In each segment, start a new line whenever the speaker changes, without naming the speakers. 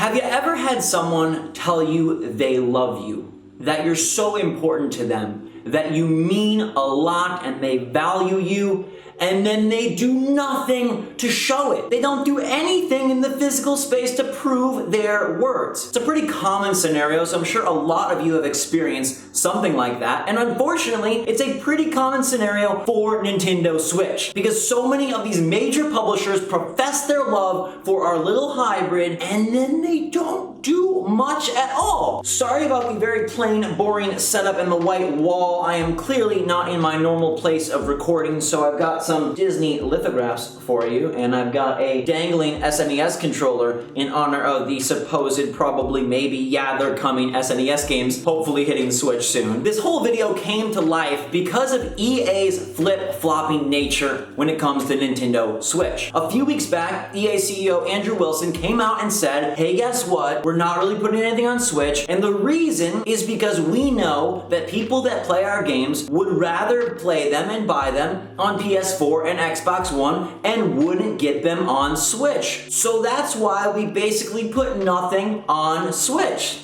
Have you ever had someone tell you they love you, that you're so important to them, that you mean a lot and they value you, and then they do nothing to show it? They don't do anything in the physical space to prove their words. It's a pretty common scenario, so I'm sure a lot of you have experienced something like that, and unfortunately, it's a pretty common scenario for Nintendo Switch, because so many of these major publishers profess their love for our little hybrid, and then they don't do much at all. Sorry about the very plain, boring setup and the white wall. I am clearly not in my normal place of recording, so I've got some Disney lithographs for you, and I've got a dangling SNES controller in honor of the supposed, probably, maybe, yeah, they're coming SNES games, hopefully hitting the Switch soon. This whole video came to life because of EA's flip-flopping nature when it comes to Nintendo Switch. A few weeks back, EA CEO Andrew Wilson came out and said, hey, guess what? We're not really putting anything on Switch, and the reason is because we know that people that play our games would rather play them and buy them on PS4 and Xbox One and wouldn't get them on Switch. So that's why we basically put nothing on Switch.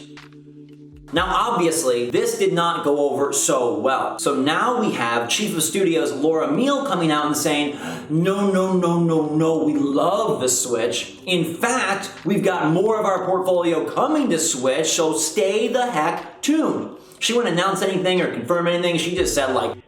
Now, obviously, this did not go over so well. So now we have Chief of Studios Laura Meal coming out and saying, no, we love the Switch. In fact, we've got more of our portfolio coming to Switch, so stay the heck tuned. She wouldn't announce anything or confirm anything. She just said, like,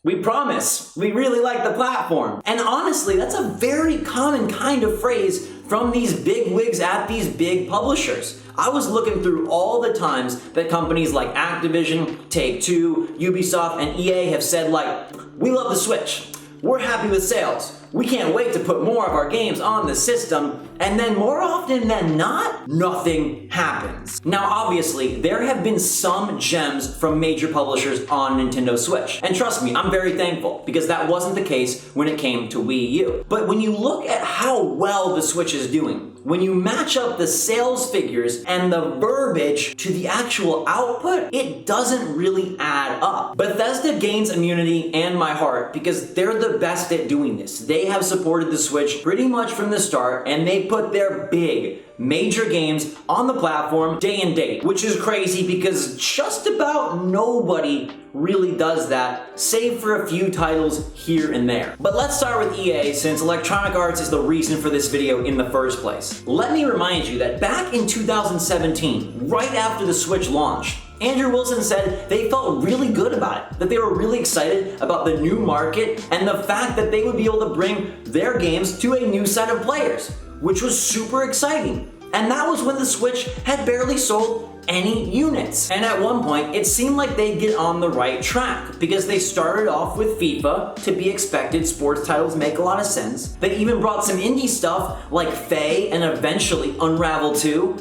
we promise, we really like the platform. And honestly, that's a very common kind of phrase from these big wigs at these big publishers. I was looking through all the times that companies like Activision, Take-Two, Ubisoft, and EA have said, like, we love the Switch, we're happy with sales, we can't wait to put more of our games on the system, and then more often than not, nothing happens. Now, obviously, there have been some gems from major publishers on Nintendo Switch, and trust me, I'm very thankful, because that wasn't the case when it came to Wii U. But when you look at how well the Switch is doing, when you match up the sales figures and the verbiage to the actual output, it doesn't really add up. Bethesda gains immunity and my heart because they're the best at doing this. They have supported the Switch pretty much from the start, and they put their big, major games on the platform day and date, which is crazy because just about nobody really does that, save for a few titles here and there. But let's start with EA, since Electronic Arts is the reason for this video in the first place. Let me remind you that back in 2017, right after the Switch launched, Andrew Wilson said they felt really good about it, that they were really excited about the new market and the fact that they would be able to bring their games to a new set of players, which was super exciting. And that was when the Switch had barely sold any units. And at one point, it seemed like they'd get on the right track because they started off with FIFA, to be expected. Sports titles make a lot of sense. They even brought some indie stuff like Faye and eventually Unravel 2.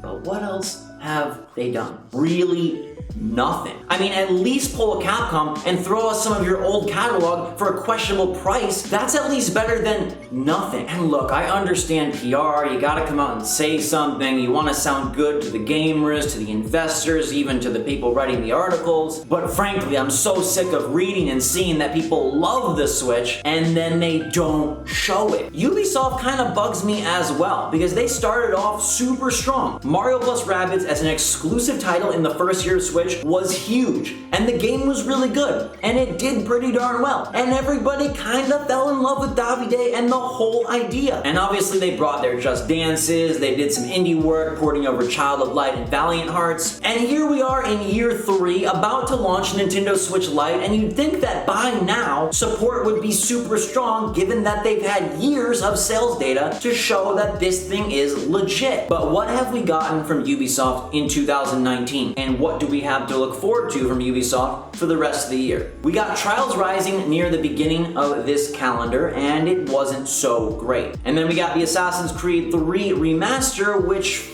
But what else have they done? Really nothing. I mean, at least pull a Capcom and throw us some of your old catalog for a questionable price. That's at least better than nothing. And look, I understand PR, you gotta come out and say something, you wanna sound good to the gamers, to the investors, even to the people writing the articles. But frankly, I'm so sick of reading and seeing that people love the Switch and then they don't show it. Ubisoft kinda bugs me as well, because they started off super strong. Mario plus Rabbids as an exclusive title in the first year of Switch was huge, and the game was really good, and it did pretty darn well, and everybody kinda fell in love with Davide and the whole idea. And obviously they brought their Just Dances, they did some indie work, porting over Child of Light and Valiant Hearts, and here we are in year 3, about to launch Nintendo Switch Lite, and you'd think that by now, support would be super strong, given that they've had years of sales data to show that this thing is legit. But what have we gotten from Ubisoft in 2019, and what do we have to look forward to from Ubisoft for the rest of the year? We got Trials Rising near the beginning of this calendar, and it wasn't so great. And then we got the Assassin's Creed 3 remaster, which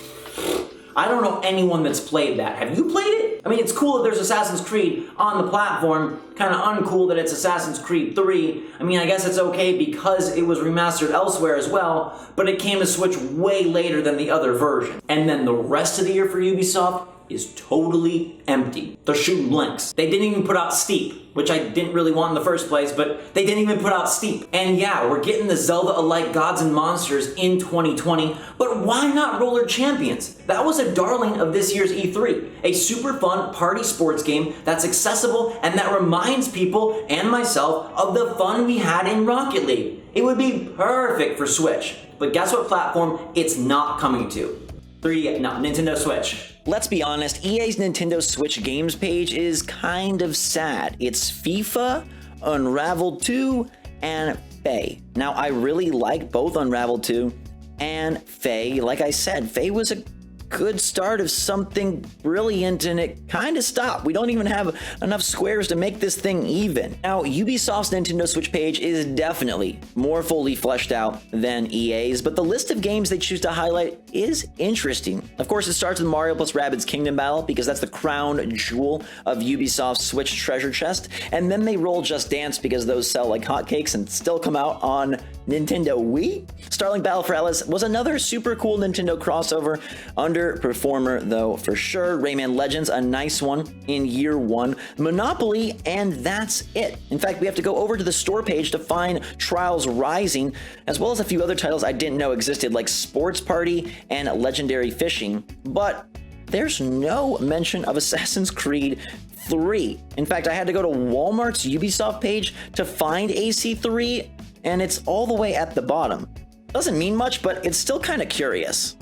I don't know anyone that's played that. Have you played it? I mean, it's cool that there's Assassin's Creed on the platform, kind of uncool that it's Assassin's Creed 3. I mean, I guess it's okay because it was remastered elsewhere as well, but it came to Switch way later than the other version. And then the rest of the year for Ubisoft is totally empty. They're shooting blanks. They didn't even put out Steep, which I didn't really want in the first place, but they didn't even put out Steep. And yeah, we're getting the Zelda Alike Gods and Monsters in 2020, but why not Roller Champions? That was a darling of this year's E3. A super fun party sports game that's accessible and that reminds people and myself of the fun we had in Rocket League. It would be perfect for Switch. But guess what platform it's not coming to? Nintendo Switch.
Let's be honest, EA's Nintendo Switch games page is kind of sad. It's FIFA, Unravel 2, and Faye. Now, I really like both Unravel 2 and Faye. Like I said, Faye was a good start of something brilliant, and it kind of stopped. We don't even have enough squares to make this thing even. Now, Ubisoft's Nintendo Switch page is definitely more fully fleshed out than EA's, but the list of games they choose to highlight is interesting. Of course, it starts with Mario plus Rabbids Kingdom Battle, because that's the crown jewel of Ubisoft's Switch treasure chest, and then they roll Just Dance because those sell like hotcakes and still come out on Nintendo Wii. Starlink Battle for Alice was another super cool Nintendo crossover, underperformer though for sure. Rayman Legends, a nice one in year one. Monopoly, and that's it. In fact, we have to go over to the store page to find Trials Rising, as well as a few other titles I didn't know existed, like Sports Party and Legendary Fishing, but there's no mention of Assassin's Creed 3. In fact, I had to go to Walmart's Ubisoft page to find AC3, and it's all the way at the bottom. Doesn't mean much, but it's still kind of curious.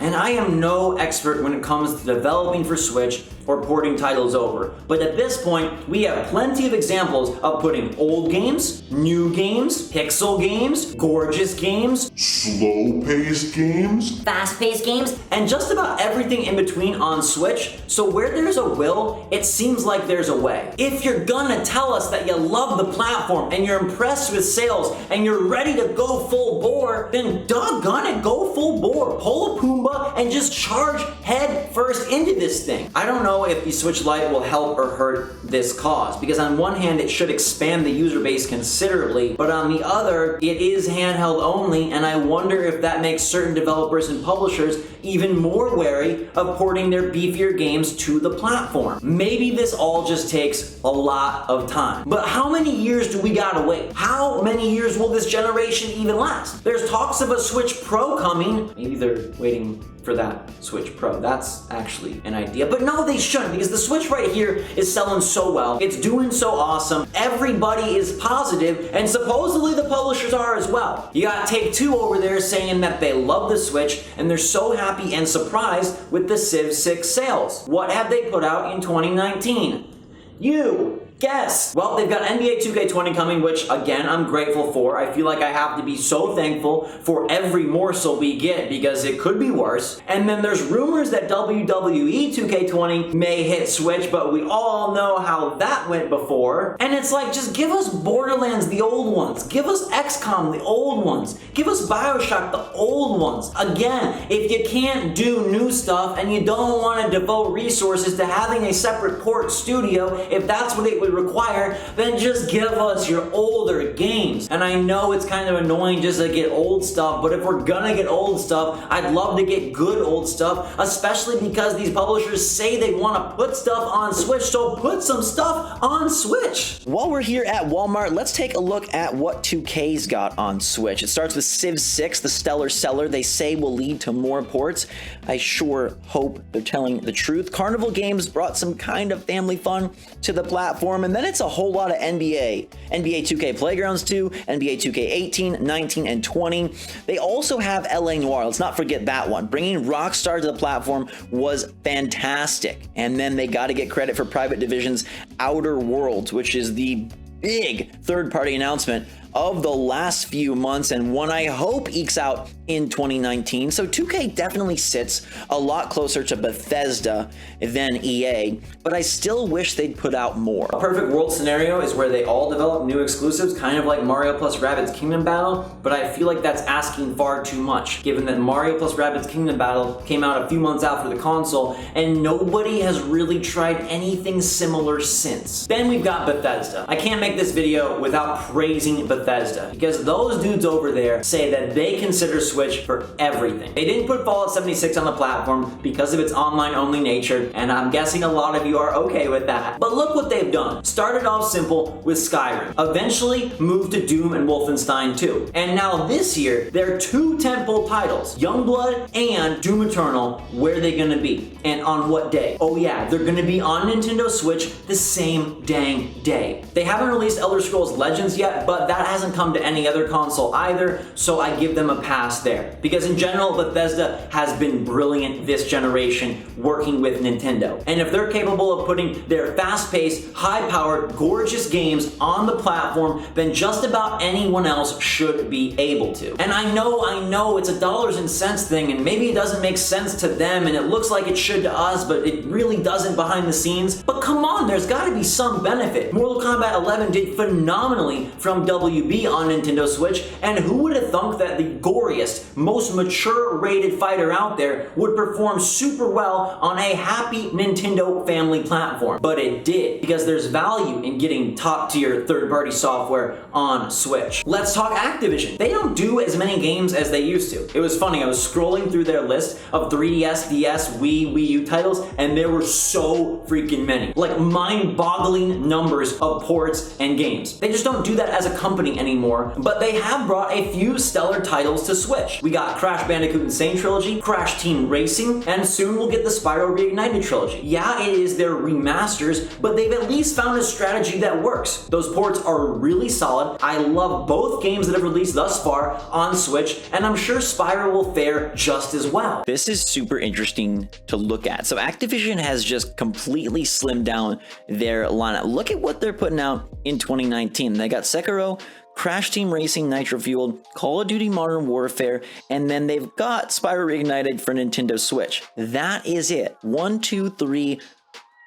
And I am no expert when it comes to developing for Switch or porting titles over, but at this point, we have plenty of examples of putting old games, new games, pixel games, gorgeous games,
slow-paced games,
fast-paced games,
and just about everything in between on Switch, so where there's a will, it seems like there's a way. If you're gonna tell us that you love the platform and you're impressed with sales and you're ready to go full bore, then doggone it, go full bore. Pull a Pumbaa and just charge head first into this thing. I don't know if the Switch Lite will help or hurt this cause, because on one hand it should expand the user base considerably, but on the other it is handheld only, and I wonder if that makes certain developers and publishers even more wary of porting their beefier games to the platform. Maybe this all just takes a lot of time. But how many years do we gotta wait? How many years will this generation even last? There's talks of a Switch Pro coming. Maybe they're waiting for that Switch Pro. That's actually an idea. But no, they shouldn't, because the Switch right here is selling so well. It's doing so awesome. Everybody is positive, and supposedly the publishers are as well. You got Take-Two over there saying that they love the Switch, and they're so happy and surprised with the Civ 6 sales. What have they put out in 2019? You guess. Well, they've got NBA 2K20 coming, which again, I'm grateful for. I feel like I have to be so thankful for every morsel we get, because it could be worse. And then there's rumors that WWE 2K20 may hit Switch, but we all know how that went before. And it's like, just give us Borderlands, the old ones. Give us XCOM, the old ones. Give us BioShock, the old ones. Again, if you can't do new stuff and you don't want to devote resources to having a separate port studio, if that's what it would require, then just give us your older games. And I know it's kind of annoying just to get old stuff, but if we're gonna get old stuff, I'd love to get good old stuff, especially because these publishers say they want to put stuff on Switch, so put some stuff on Switch.
While we're here at Walmart, let's take a look at what 2K's got on Switch. It starts with Civ 6, the stellar seller they say will lead to more ports. I sure hope they're telling the truth. Carnival Games brought some kind of family fun to the platform, and then it's a whole lot of NBA 2K Playgrounds 2, NBA 2K18, 19, and 20. They also have LA Noire. Let's not forget that one. Bringing Rockstar to the platform was fantastic. And then they got to get credit for Private Division's Outer Worlds, which is the big third-party announcement of the last few months, and one I hope ekes out in 2019. So 2K definitely sits a lot closer to Bethesda than EA, but I still wish they'd put out more.
A perfect world scenario is where they all develop new exclusives, kind of like Mario plus Rabbids Kingdom Battle, but I feel like that's asking far too much, given that Mario plus Rabbids Kingdom Battle came out a few months after the console, and nobody has really tried anything similar since. Then we've got Bethesda. I can't make this video without praising Bethesda Bethesda, because those dudes over there say that they consider Switch for everything. They didn't put Fallout 76 on the platform because of its online-only nature, and I'm guessing a lot of you are okay with that. But look what they've done. Started off simple with Skyrim, eventually moved to Doom and Wolfenstein 2, and now this year, their two tentpole titles, Youngblood and Doom Eternal, where they gonna be? And on what day? Oh yeah, they're gonna be on Nintendo Switch the same dang day. They haven't released Elder Scrolls Legends yet, but that hasn't come to any other console either, so I give them a pass there. Because in general, Bethesda has been brilliant this generation working with Nintendo. And if they're capable of putting their fast-paced, high-powered, gorgeous games on the platform, then just about anyone else should be able to. And I know it's a dollars and cents thing, and maybe it doesn't make sense to them, and it looks like it should to us, but it really doesn't behind the scenes. But come on, there's gotta be some benefit. Mortal Kombat 11 did phenomenally from WB on Nintendo Switch, and who would have thunk that the goriest, most mature rated fighter out there would perform super well on a happy Nintendo family platform? But it did, because there's value in getting top tier third-party software on Switch. Let's talk Activision. They don't do as many games as they used to. It was funny, I was scrolling through their list of 3DS, DS, Wii, Wii U titles, and there were so freaking many. Like mind-boggling numbers of ports and games. They just don't do that as a company anymore, but they have brought a few stellar titles to Switch. We got Crash Bandicoot Insane Trilogy, Crash Team Racing, and soon we'll get the Spyro Reignited Trilogy. Yeah, it is their remasters, but they've at least found a strategy that works. Those ports are really solid. I love both games that have released thus far on Switch, and I'm sure Spyro will fare just as well.
This is super interesting to look at. So Activision has just completely slimmed down their lineup. Look at what they're putting out in 2019. They got Sekiro, Crash Team Racing Nitro Fueled, Call of Duty Modern Warfare, and then they've got Spyro Reignited for Nintendo Switch. That is it. 1, 2, 3,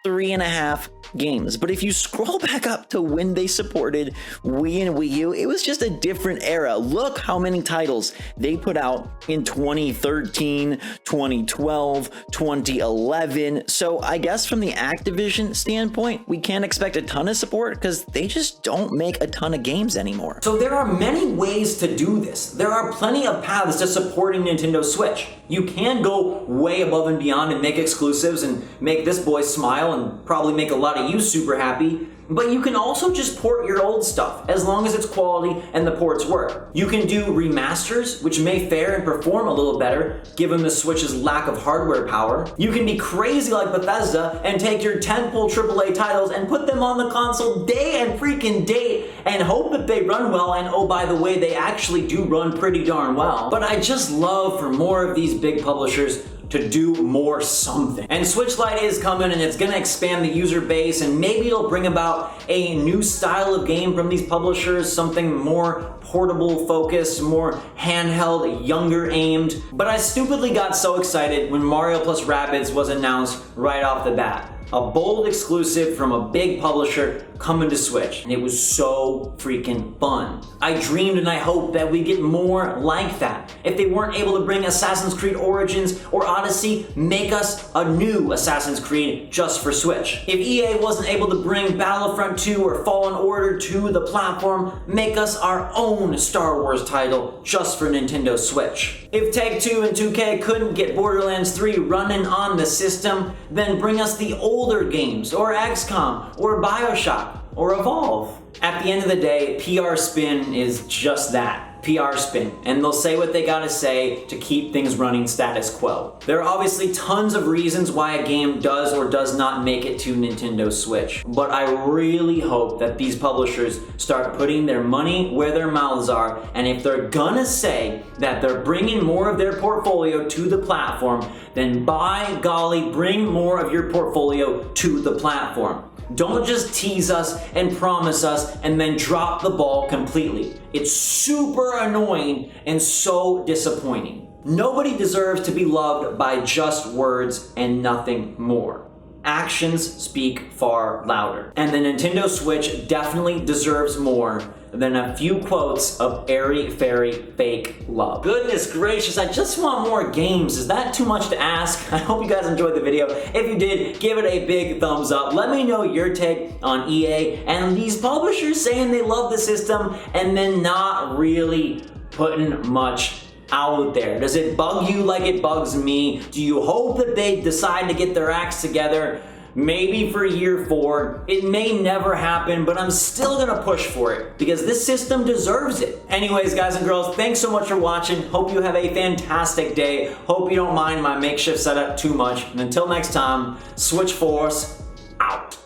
3.5 games. But if you scroll back up to when they supported Wii and Wii U, it was just a different era. Look how many titles they put out in 2013, 2012, 2011. So I guess from the Activision standpoint, we can't expect a ton of support because they just don't make a ton of games anymore.
So there are many ways to do this. There are plenty of paths to supporting Nintendo Switch. You can go way above and beyond and make exclusives and make this boy smile and probably make a lot of you super happy, but you can also just port your old stuff as long as it's quality and the ports work. You can do remasters, which may fare and perform a little better given the Switch's lack of hardware power. You can be crazy like Bethesda and take your tentpole AAA titles and put them on the console day and freaking date and hope that they run well, and oh by the way, they actually do run pretty darn well. But I just love for more of these big publishers to do more something. And Switch Lite is coming, and it's gonna expand the user base, and maybe it'll bring about a new style of game from these publishers, something more portable focused, more handheld, younger aimed. But I stupidly got so excited when Mario plus Rabbids was announced right off the bat. A bold exclusive from a big publisher coming to Switch, and it was so freaking fun. I dreamed and I hoped that we get more like that. If they weren't able to bring Assassin's Creed Origins or Odyssey, make us a new Assassin's Creed just for Switch. If EA wasn't able to bring Battlefront 2 or Fallen Order to the platform, make us our own Star Wars title just for Nintendo Switch. If Take-Two and 2K couldn't get Borderlands 3 running on the system, then bring us the older games, or XCOM, or BioShock, or Evolve. At the end of the day, PR spin is just that. PR spin, and they'll say what they gotta say to keep things running status quo. There are obviously tons of reasons why a game does or does not make it to Nintendo Switch, but I really hope that these publishers start putting their money where their mouths are, and if they're gonna say that they're bringing more of their portfolio to the platform, then by golly, bring more of your portfolio to the platform. Don't just tease us and promise us and then drop the ball completely. It's super annoying and so disappointing. Nobody deserves to be loved by just words and nothing more. Actions speak far louder. And the Nintendo Switch definitely deserves more than a few quotes of airy fairy fake love. Goodness gracious, I just want more games. Is that too much to ask? I hope you guys enjoyed the video. If you did, give it a big thumbs up. Let me know your take on EA and these publishers saying they love the system and then not really putting much out there. Does it bug you like it bugs me? Do you hope that they decide to get their acts together? Maybe for year 4. It may never happen, but I'm still gonna push for it because this system deserves it. Anyways, guys and girls, thanks so much for watching. Hope you have a fantastic day. Hope you don't mind my makeshift setup too much. And until next time, SwitchForce out.